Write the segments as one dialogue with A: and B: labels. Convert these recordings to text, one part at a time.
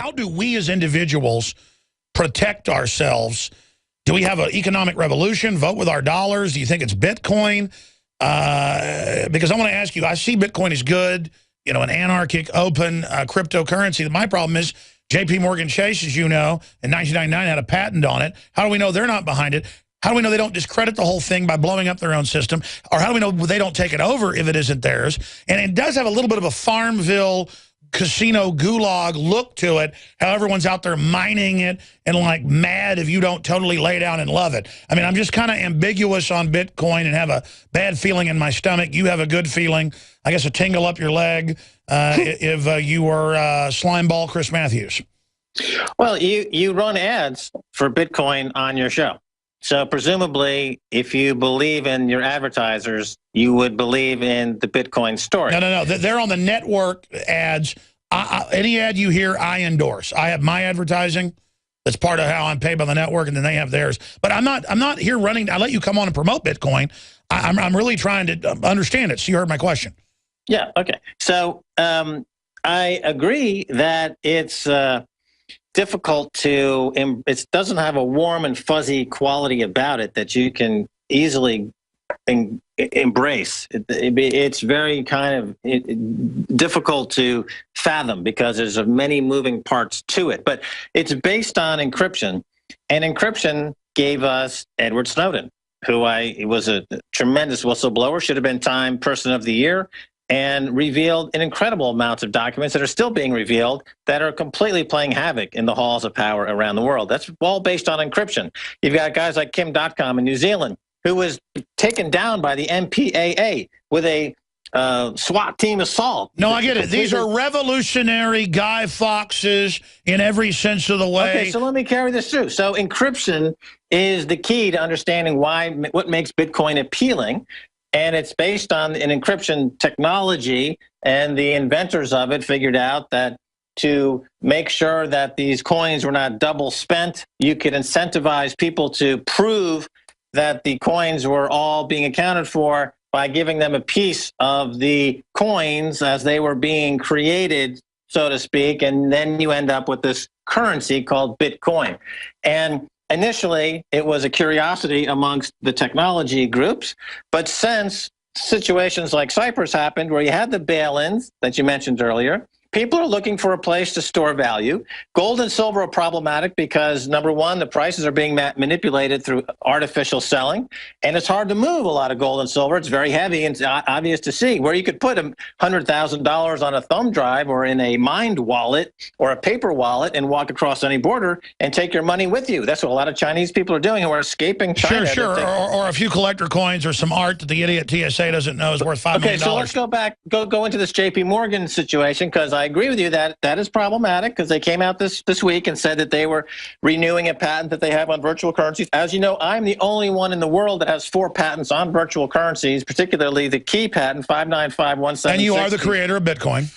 A: how do we as individuals protect ourselves? Do we have an economic revolution? Vote with our dollars? Do you think it's Bitcoin? Because I want to ask you, I see Bitcoin is good, you know, an anarchic, open cryptocurrency. My problem is J.P. Morgan Chase, as you know, in 1999 had a patent on it. How do we know they're not behind it? How do we know they don't discredit the whole thing by blowing up their own system? Or how do we know they don't take it over if it isn't theirs? And it does have a little bit of a Farmville casino gulag look to it, how everyone's out there mining it and like mad if you don't totally lay down and love it. I mean, I'm just kind of ambiguous on Bitcoin and have a bad feeling in my stomach. You have a good feeling. I guess a tingle up your leg if you were Slimeball Chris Matthews.
B: Well, you run ads for Bitcoin on your show. So presumably, if you believe in your advertisers, you would believe in the Bitcoin story.
A: No. They're on the network ads. Any ad you hear, I endorse. I have my advertising. That's part of how I'm paid by the network, and then they have theirs. But I'm not here running. I let you come on and promote Bitcoin. I'm really trying to understand it. So you heard my question.
B: Yeah. Okay. So I agree that it's difficult to, it doesn't have a warm and fuzzy quality about it that you can easily embrace. It's very kind of difficult to fathom because there's many moving parts to it. But it's based on encryption, and encryption gave us Edward Snowden, who was a tremendous whistleblower, should have been Time Person of the Year, and revealed an incredible amount of documents that are still being revealed that are completely playing havoc in the halls of power around the world. That's all based on encryption. You've got guys like Kim.com in New Zealand, who was taken down by the MPAA with a SWAT team assault.
A: No, I get it. These are revolutionary Guy Fawkes in every sense of the way.
B: Okay, so let me carry this through. So encryption is the key to understanding what makes Bitcoin appealing. And it's based on an encryption technology, and the inventors of it figured out that to make sure that these coins were not double spent, you could incentivize people to prove that the coins were all being accounted for by giving them a piece of the coins as they were being created, so to speak, and then you end up with this currency called Bitcoin. And initially, it was a curiosity amongst the technology groups, but since situations like Cyprus happened, where you had the bail-ins that you mentioned earlier, people are looking for a place to store value. Gold and silver are problematic because, number one, the prices are being manipulated through artificial selling, and it's hard to move a lot of gold and silver. It's very heavy and it's obvious to see. Where you could put $100,000 on a thumb drive or in a Mind wallet or a paper wallet and walk across any border and take your money with you. That's what a lot of Chinese people are doing who are escaping China.
A: Sure. Or a few collector coins or some art that the idiot TSA doesn't know is worth $5 million.
B: Okay, so let's go back, go into this J.P. Morgan situation, because I agree with you that that is problematic, because they came out this week and said that they were renewing a patent that they have on virtual currencies. As you know, I'm the only one in the world that has 4 patents on virtual currencies, particularly the key patent 595176.
A: And you are the creator of Bitcoin.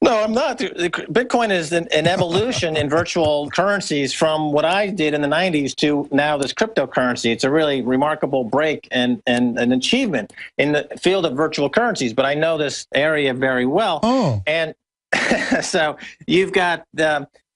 B: No, I'm not. Bitcoin is an evolution in virtual currencies from what I did in the 90s to now this cryptocurrency. It's a really remarkable break and an achievement in the field of virtual currencies. But I know this area very well.
A: Oh.
B: And so you've got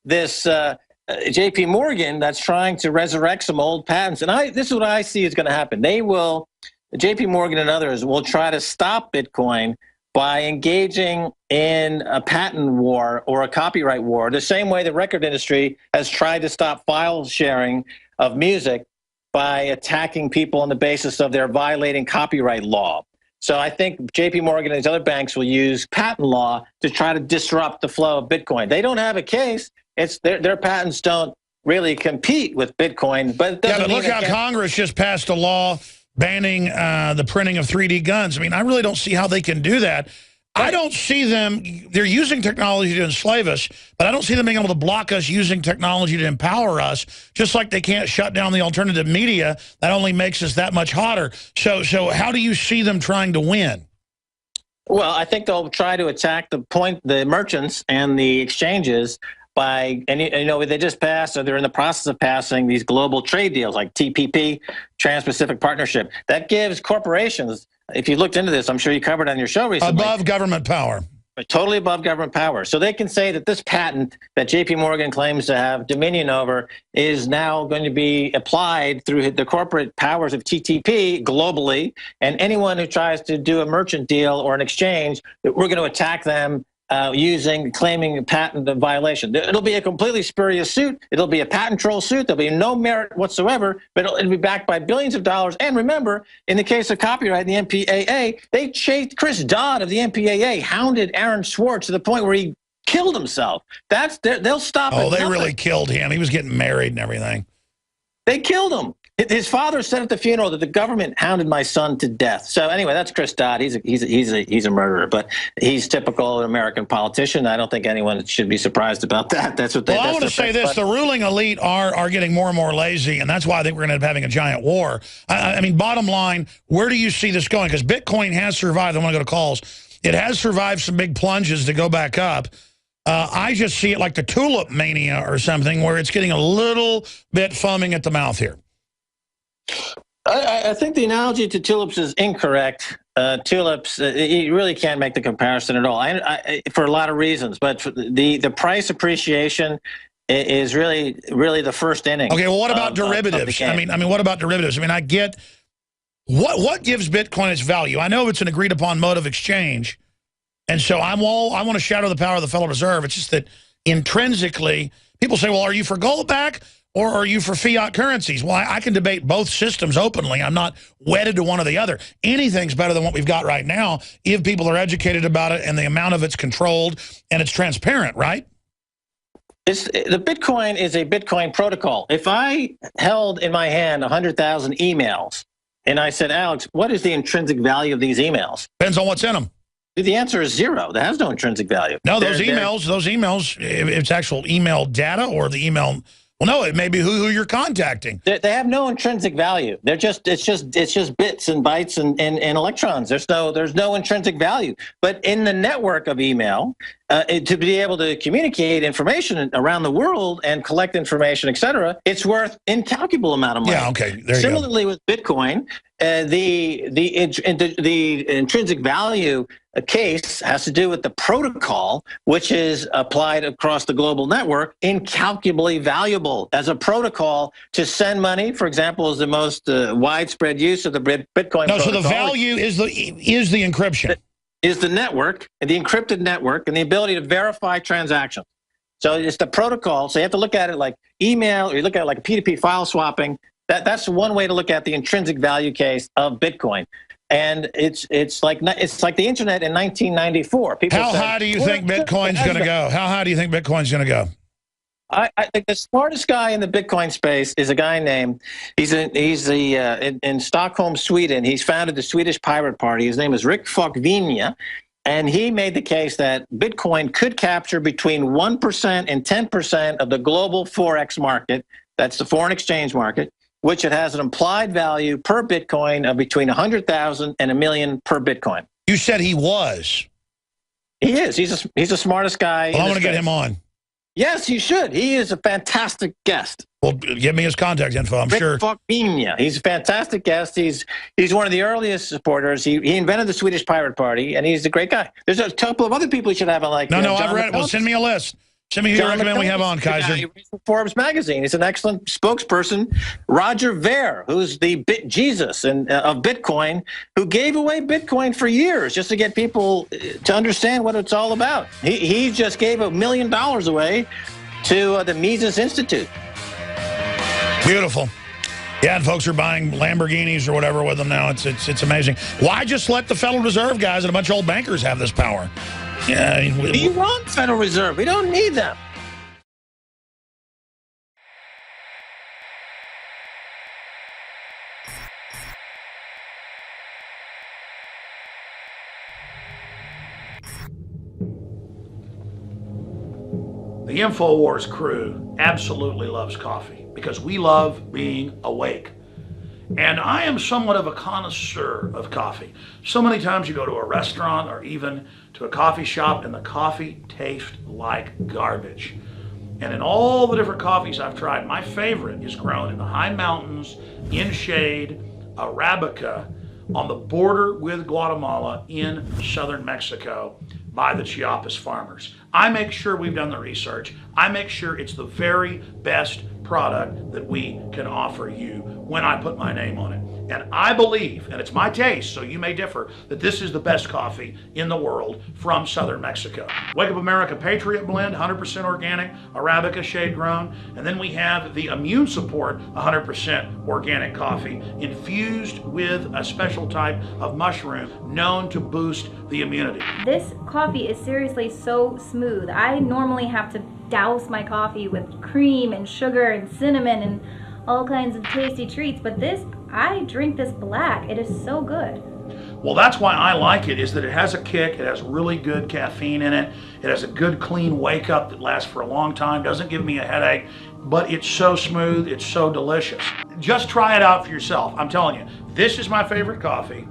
B: this J.P. Morgan that's trying to resurrect some old patents. And this is what I see is going to happen. J.P. Morgan and others will try to stop Bitcoin by engaging in a patent war or a copyright war, the same way the record industry has tried to stop file sharing of music by attacking people on the basis of their violating copyright law. So I think J.P. Morgan and these other banks will use patent law to try to disrupt the flow of Bitcoin. They don't have a case. It's their patents don't really compete with Bitcoin. But
A: look how Congress just passed a law banning the printing of 3D guns. I mean, I really don't see how they can do that. I don't see them, they're using technology to enslave us, but I don't see them being able to block us using technology to empower us, just like they can't shut down the alternative media. That only makes us that much hotter. So how do you see them trying to win?
B: Well, I think they'll try to attack the merchants and the exchanges by, and you know, they just passed, or they're in the process of passing these global trade deals like TPP, Trans-Pacific Partnership. That gives corporations, if you looked into this, I'm sure you covered on your show recently.
A: Above government power.
B: totally above government power. So they can say that this patent that JP Morgan claims to have dominion over is now going to be applied through the corporate powers of TTP globally. And anyone who tries to do a merchant deal or an exchange, we're going to attack them claiming a patent violation. It'll be a completely spurious suit. It'll be a patent troll suit. There'll be no merit whatsoever, but it'll be backed by billions of dollars. And remember, in the case of copyright in the MPAA, they chased Chris Dodd of the MPAA, hounded Aaron Swartz to the point where he killed himself. They'll stop.
A: Oh, they really killed him. He was getting married and everything.
B: They killed him. His father said at the funeral that the government hounded my son to death. So anyway, that's Chris Dodd. He's a murderer, but he's typical American politician. I don't think anyone should be surprised about that. That's what they.
A: Well, I want to say this: the ruling elite are getting more and more lazy, and that's why I think we're going to end up having a giant war. I mean, bottom line, where do you see this going? Because Bitcoin has survived. I want to go to calls. It has survived some big plunges to go back up. I just see it like the tulip mania or something, where it's getting a little bit foaming at the mouth here.
B: I think the analogy to tulips is incorrect. Tulips, you really can't make the comparison at all. For a lot of reasons, but the price appreciation is really the first inning.
A: Okay, well, what about derivatives? I mean, what about derivatives? I mean, I get what gives Bitcoin its value. I know it's an agreed upon mode of exchange, and so I want to shadow the power of the Federal Reserve. It's just that intrinsically, people say, well, are you for gold back? Or are you for fiat currencies? Well, I can debate both systems openly. I'm not wedded to one or the other. Anything's better than what we've got right now if people are educated about it and the amount of it's controlled and it's transparent, right?
B: The Bitcoin is a Bitcoin protocol. If I held in my hand 100,000 emails and I said, Alex, what is the intrinsic value of these emails?
A: Depends on what's in them.
B: The answer is zero. There has no intrinsic value.
A: No, those emails, it's actual email data or the email. Well, no, it may be who you're contacting.
B: They have no intrinsic value. It's just bits and bytes and electrons. There's no intrinsic value. But in the network of email, to be able to communicate information around the world and collect information, et cetera, it's worth incalculable amount of money.
A: Yeah, okay. There you go.
B: Similarly with Bitcoin, the intrinsic value case has to do with the protocol, which is applied across the global network, incalculably valuable as a protocol to send money. For example, is the most widespread use of the Bitcoin.
A: No, so the value is the encryption.
B: Is the network, the encrypted network, and the ability to verify transactions. So it's the protocol. So you have to look at it like email, or you look at it like P2P file swapping. That's one way to look at the intrinsic value case of Bitcoin. And it's like the internet in 1994.
A: How high do you think Bitcoin's going to go? How high do you think Bitcoin's going to go?
B: I think the smartest guy in the Bitcoin space is a guy named, in Stockholm, Sweden. He's founded the Swedish Pirate Party. His name is Rick Falkvinja. And he made the case that Bitcoin could capture between 1% and 10% of the global Forex market. That's the foreign exchange market, which it has an implied value per Bitcoin of between 100,000 and $1 million per Bitcoin.
A: You said he was.
B: He is. He's the smartest guy.
A: Well, I want to get him on.
B: Yes, you should. He is a fantastic guest.
A: Well, give me his contact info. I'm
B: Rick
A: sure.
B: Falkvinja. He's a fantastic guest. He's one of the earliest supporters. He invented the Swedish Pirate Party, and he's a great guy. There's a couple of other people you should have on, like
A: No, I've read it. Well, send me a list. Send me who you recommend we have on, Keiser.
B: Forbes magazine. He's an excellent spokesperson. Roger Ver, who's the Jesus of Bitcoin, who gave away Bitcoin for years just to get people to understand what it's all about. He just gave $1 million away to the Mises Institute.
A: Beautiful. Yeah, and folks are buying Lamborghinis or whatever with them now. It's amazing. Why just let the Federal Reserve guys and a bunch of old bankers have this power? Yeah,
B: we want Federal Reserve. We don't need them.
A: The InfoWars crew absolutely loves coffee because we love being awake. And I am somewhat of a connoisseur of coffee. So many times you go to a restaurant or even to a coffee shop and the coffee tastes like garbage. And in all the different coffees I've tried, my favorite is grown in the high mountains, in shade, Arabica, on the border with Guatemala in southern Mexico by the Chiapas farmers. I make sure we've done the research. I make sure it's the very best product that we can offer you when I put my name on it. And I believe, and it's my taste, so you may differ, that this is the best coffee in the world from southern Mexico. Wake Up America Patriot Blend, 100% organic, Arabica shade grown. And then we have the Immune Support, 100% organic coffee, infused with a special type of mushroom known to boost the immunity.
C: This coffee is seriously so smooth. I normally have to douse my coffee with cream and sugar and cinnamon and all kinds of tasty treats, but this, I drink this black. It is so good.
A: Well, that's why I like it, is that it has a kick, it has really good caffeine in it, it has a good clean wake up that lasts for a long time, doesn't give me a headache, but it's so smooth, it's so delicious. Just try it out for yourself. I'm telling you, this is my favorite coffee.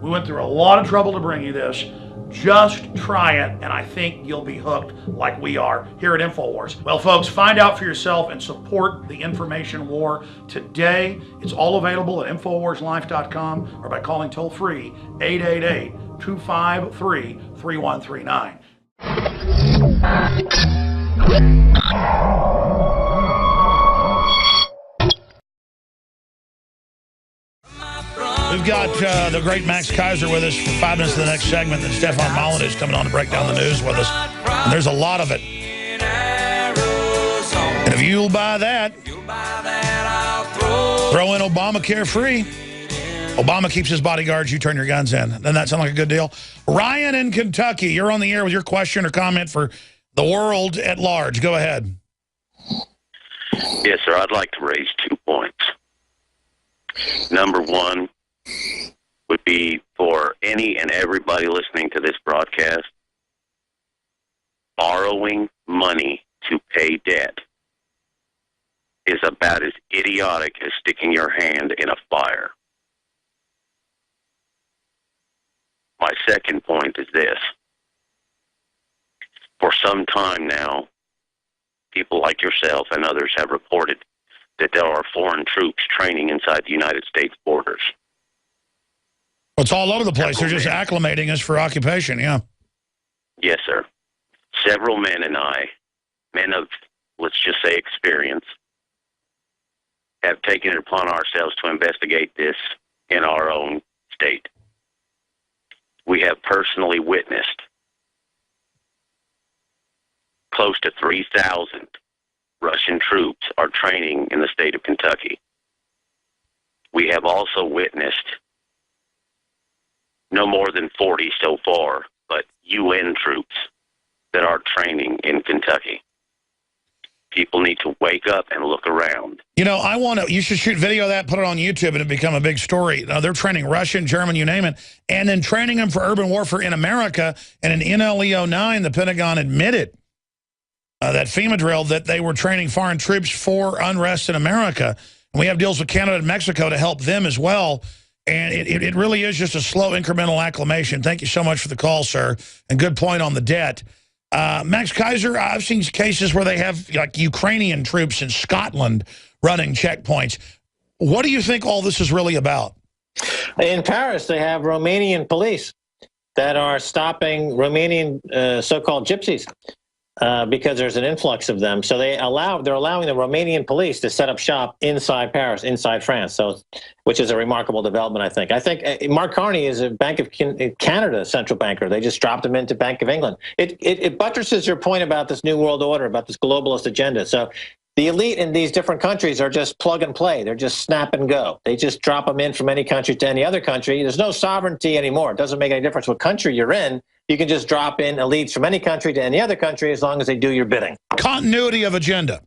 A: We went through a lot of trouble to bring you this. Just try it, and I think you'll be hooked like we are here at InfoWars. Well, folks, find out for yourself and support the information war today. It's all available at InfoWarsLife.com or by calling toll-free 888-253-3139. We've got the great Max Keiser with us for 5 minutes of the next segment. Then Stefan Molyneux is coming on to break down the news with us. And there's a lot of it. And if you'll buy that, throw in Obamacare free. Obama keeps his bodyguards, you turn your guns in. Doesn't that sound like a good deal? Ryan in Kentucky, you're on the air with your question or comment for the world at large. Go ahead.
D: Yes, sir. I'd like to raise 2 points. Number one would be for any and everybody listening to this broadcast, borrowing money to pay debt is about as idiotic as sticking your hand in a fire. My second point is this. For some time now, people like yourself and others have reported that there are foreign troops training inside the United States borders.
A: Well, it's all over the place. They're just acclimating us for occupation, yeah.
D: Yes, sir. Several men and I, men of, let's just say, experience, have taken it upon ourselves to investigate this in our own state. We have personally witnessed close to 3,000 Russian troops are training in the state of Kentucky. We have also witnessed no more than 40 so far, but UN troops that are training in Kentucky. People need to wake up and look around.
A: You know, you should shoot video of that, put it on YouTube, and it become a big story. They're training Russian, German, you name it, and then training them for urban warfare in America. And in NLE-09, the Pentagon admitted that FEMA drill that they were training foreign troops for unrest in America. And we have deals with Canada and Mexico to help them as well. And it really is just a slow incremental acclimation. Thank you so much for the call, sir. And good point on the debt. Max Keiser, I've seen cases where they have like Ukrainian troops in Scotland running checkpoints. What do you think all this is really about?
B: In Paris, they have Romanian police that are stopping Romanian so-called gypsies. Because there's an influx of them. So they're allowing the Romanian police to set up shop inside Paris, inside France, which is a remarkable development, I think. I think Mark Carney is a Bank of Canada central banker. They just dropped him into Bank of England. It buttresses your point about this new world order, about this globalist agenda. So the elite in these different countries are just plug and play. They're just snap and go. They just drop them in from any country to any other country. There's no sovereignty anymore. It doesn't make any difference what country you're in. You can just drop in elites from any country to any other country as long as they do your bidding.
A: Continuity of agenda.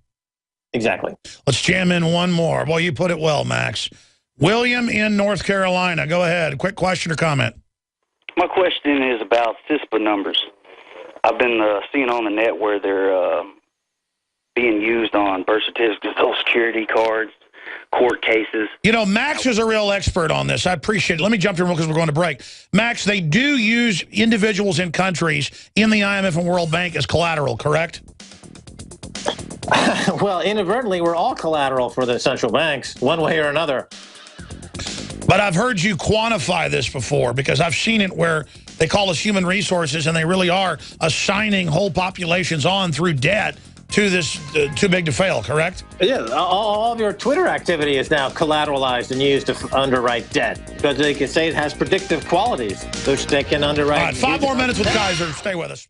B: Exactly.
A: Let's jam in one more. Well, you put it well, Max. William in North Carolina. Go ahead. Quick question or comment.
E: My question is about CISPA numbers. I've been seeing on the net where they're being used on birth certificates, Social Security cards, court cases.
A: You know, Max is a real expert on this. I appreciate it. Let me jump in real because we're going to break. Max, they do use individuals in countries in the IMF and World Bank as collateral, correct?
B: Well, inadvertently, we're all collateral for the central banks, one way or another.
A: But I've heard you quantify this before because I've seen it where they call us human resources, and they really are assigning whole populations on through debt to this too big to fail, correct?
B: Yeah, all of your Twitter activity is now collateralized and used to underwrite debt because they can say it has predictive qualities, which they can underwrite.
A: All right, 5 more minutes with Keiser. Stay with us.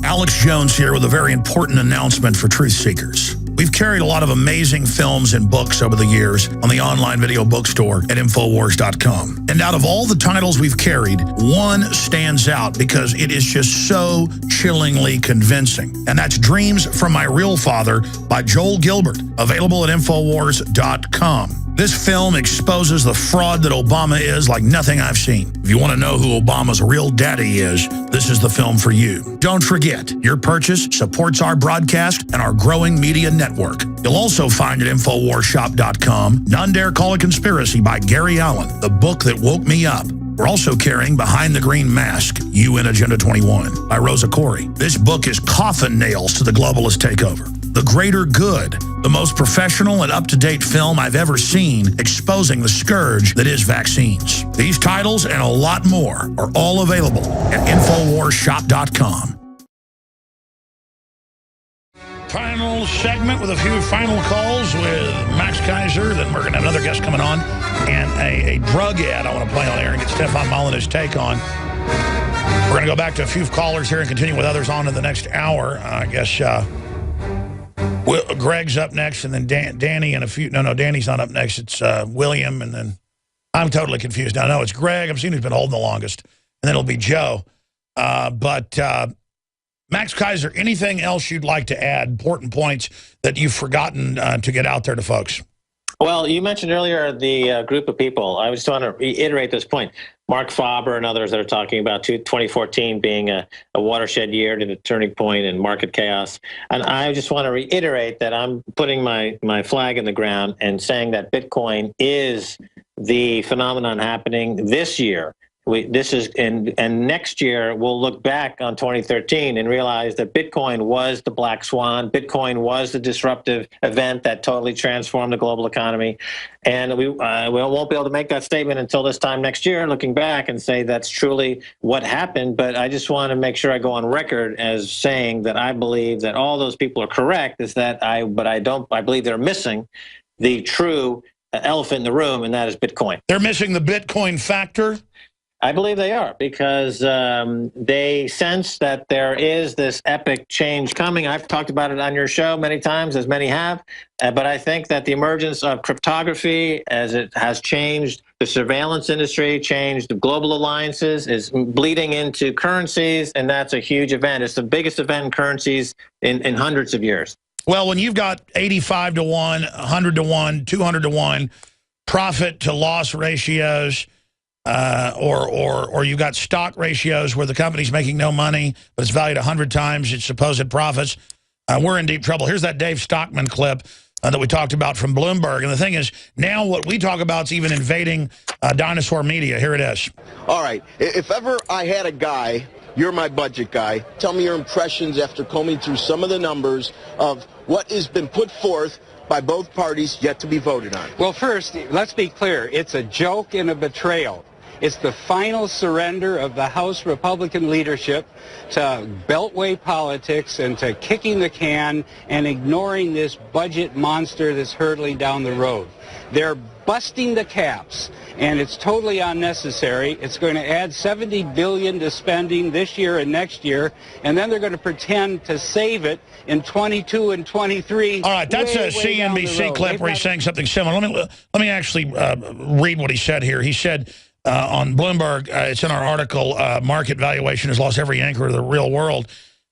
A: Alex Jones here with a very important announcement for truth seekers. We've carried a lot of amazing films and books over the years on the online video bookstore at Infowars.com. And out of all the titles we've carried, one stands out because it is just so chillingly convincing. And that's Dreams from My Real Father by Joel Gilbert, available at Infowars.com. This film exposes the fraud that Obama is like nothing I've seen. If you want to know who Obama's real daddy is, this is the film for you. Don't forget, your purchase supports our broadcast and our growing media network. You'll also find at InfoWarsShop.com None Dare Call a Conspiracy by Gary Allen, the book that woke me up. We're also carrying Behind the Green Mask, You in Agenda 21 by Rosa Corey. This book is coffin nails to the globalist takeover. The Greater Good, the most professional and up-to-date film I've ever seen exposing the scourge that is vaccines. These titles and a lot more are all available at InfoWarsShop.com. Final segment with a few final calls with Max Keiser. Then we're going to have another guest coming on and a drug ad I want to play on air and get Stefan Molyneux's take on. We're going to go back to a few callers here and continue with others on in the next hour. I guess Greg's up next, and then Danny and a few. No, Danny's not up next. It's William, and then I'm totally confused now. No, it's Greg. I'm seeing who's been holding the longest, and then it'll be Joe. But Max Keiser, anything else you'd like to add? Important points that you've forgotten to get out there to folks.
B: Well, you mentioned earlier the group of people. I just want to reiterate this point. Mark Faber and others that are talking about 2014 being a watershed year to the turning point in market chaos. And I just want to reiterate that I'm putting my flag in the ground and saying that Bitcoin is the phenomenon happening this year. And next year we'll look back on 2013 and realize that Bitcoin was the black swan. Bitcoin was the disruptive event that totally transformed the global economy. And we won't be able to make that statement until this time next year, looking back and say that's truly what happened. But I just want to make sure I go on record as saying that I believe that all those people are correct. I believe they're missing the true elephant in the room, and that is Bitcoin.
A: They're missing the Bitcoin factor.
B: I believe they are because they sense that there is this epic change coming. I've talked about it on your show many times, as many have. But I think that the emergence of cryptography, as it has changed the surveillance industry, changed the global alliances, is bleeding into currencies, and that's a huge event. It's the biggest event in currencies in hundreds of years.
A: Well, when you've got 85 to 1, 100 to 1, 200 to 1 profit to loss ratios, or you've got stock ratios where the company's making no money, but it's valued 100 times its supposed profits, we're in deep trouble. Here's that Dave Stockman clip that we talked about from Bloomberg. And the thing is, now what we talk about is even invading dinosaur media. Here it is.
F: All right. If ever I had a guy, you're my budget guy, tell me your impressions after combing through some of the numbers of what has been put forth by both parties yet to be voted on.
G: Well, first, let's be clear. It's a joke and a betrayal. It's the final surrender of the House Republican leadership to Beltway politics and to kicking the can and ignoring this budget monster that's hurtling down the road. They're busting the caps, and it's totally unnecessary. It's going to add $70 billion to spending this year and next year, and then they're going to pretend to save it in 22 and 23.
A: All right, that's a CNBC clip where he's saying something similar. Let me actually read what he said here. He said on Bloomberg, it's in our article, market valuation has lost every anchor of the real world.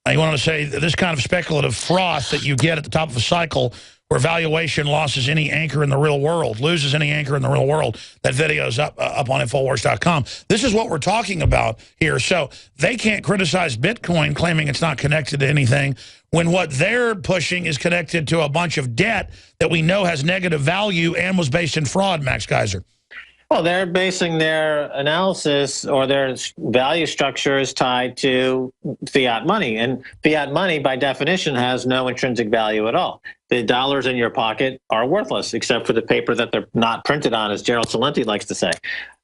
A: He wanted to say that this kind of speculative froth that you get at the top of a cycle where valuation loses any anchor in the real world, loses any anchor in the real world. That video's up on Infowars.com. This is what we're talking about here. So they can't criticize Bitcoin claiming it's not connected to anything when what they're pushing is connected to a bunch of debt that we know has negative value and was based in fraud, Max Keiser.
B: Well, they're basing their analysis or their value structure is tied to fiat money. And fiat money, by definition, has no intrinsic value at all. The dollars in your pocket are worthless, except for the paper that they're not printed on, as Gerald Celente likes to say.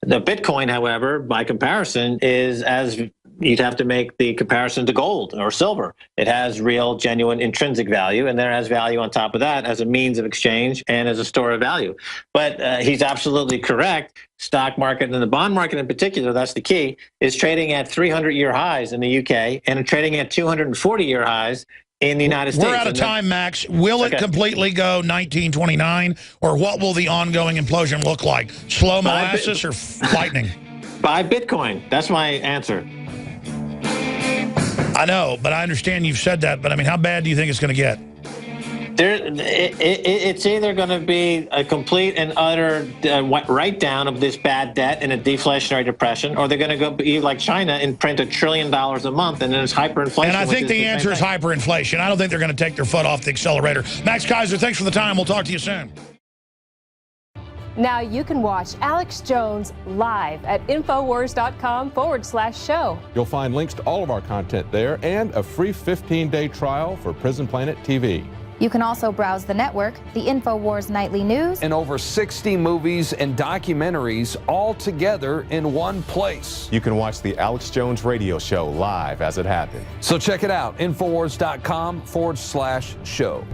B: The Bitcoin, however, by comparison, is as you'd have to make the comparison to gold or silver. It has real, genuine intrinsic value, and there has value on top of that as a means of exchange and as a store of value. But he's absolutely correct. Stock market and the bond market in particular, that's the key, is trading at 300-year highs in the UK and trading at 240-year highs in the United States.
A: We're out of time, Max. Will it completely go 1929, or what will the ongoing implosion look like? Slow molasses or lightning?
B: Buy Bitcoin. That's my answer.
A: I know, but I understand you've said that. But I mean, how bad do you think it's going to get?
B: It's either going to be a complete and utter write down of this bad debt in a deflationary depression, or they're going to go be like China and print $1 trillion a month, and then it's hyperinflation.
A: And I think the answer is hyperinflation. I don't think they're going to take their foot off the accelerator. Max Keiser, thanks for the time. We'll talk to you soon.
H: Now you can watch Alex Jones live at Infowars.com/show.
I: You'll find links to all of our content there and a free 15-day trial for Prison Planet TV.
J: You can also browse the network, the InfoWars Nightly News,
K: and over 60 movies and documentaries all together in one place.
I: You can watch the Alex Jones radio show live as it happens.
K: So check it out, Infowars.com/show.